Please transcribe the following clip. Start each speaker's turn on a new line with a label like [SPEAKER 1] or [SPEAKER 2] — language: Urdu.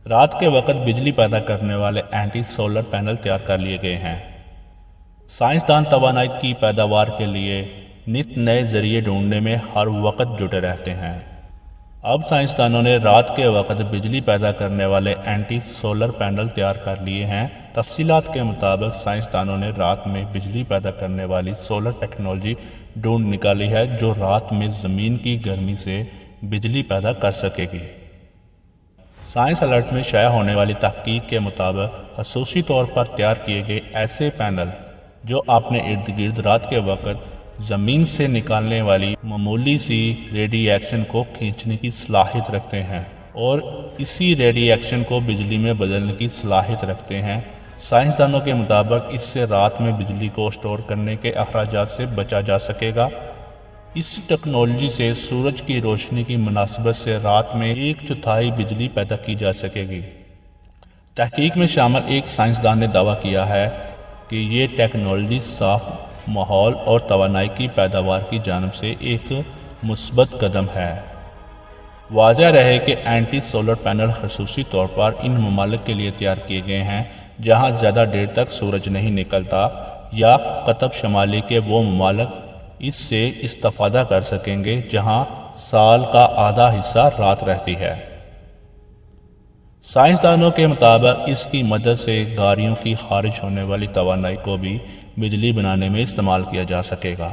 [SPEAKER 1] رات کے وقت بجلی پیدا کرنے والے اینٹی سولر پینل تیار کر لیے گئے ہیں۔ سائنسدان توانائی کی پیداوار کے لیے نت نئے ذریعے ڈھونڈنے میں ہر وقت جٹے رہتے ہیں۔ اب سائنسدانوں نے رات کے وقت بجلی پیدا کرنے والے اینٹی سولر پینل تیار کر لیے ہیں۔ تفصیلات کے مطابق سائنسدانوں نے رات میں بجلی پیدا کرنے والی سولر ٹیکنالوجی ڈھونڈ نکالی ہے جو رات میں زمین کی گرمی سے بجلی پیدا کر سکے گی۔ سائنس الرٹ میں شائع ہونے والی تحقیق کے مطابق خصوصی طور پر تیار کیے گئے ایسے پینل جو اپنے ارد گرد رات کے وقت زمین سے نکالنے والی معمولی سی ریڈی ایکشن کو کھینچنے کی صلاحیت رکھتے ہیں اور اسی ریڈی ایکشن کو بجلی میں بدلنے کی صلاحیت رکھتے ہیں۔ سائنسدانوں کے مطابق اس سے رات میں بجلی کو اسٹور کرنے کے اخراجات سے بچا جا سکے گا۔ اس ٹیکنالوجی سے سورج کی روشنی کی مناسبت سے رات میں 1/4 بجلی پیدا کی جا سکے گی۔ تحقیق میں شامل ایک سائنسدان نے دعویٰ کیا ہے کہ یہ ٹیکنالوجی صاف ماحول اور توانائی کی پیداوار کی جانب سے ایک مثبت قدم ہے۔ واضح رہے کہ اینٹی سولر پینل خصوصی طور پر ان ممالک کے لیے تیار کیے گئے ہیں جہاں زیادہ دیر تک سورج نہیں نکلتا یا قطب شمالی کے وہ ممالک اس سے استفادہ کر سکیں گے جہاں سال کا آدھا حصہ رات رہتی ہے۔ سائنسدانوں کے مطابق اس کی مدد سے گاڑیوں کی خارج ہونے والی توانائی کو بھی بجلی بنانے میں استعمال کیا جا سکے گا۔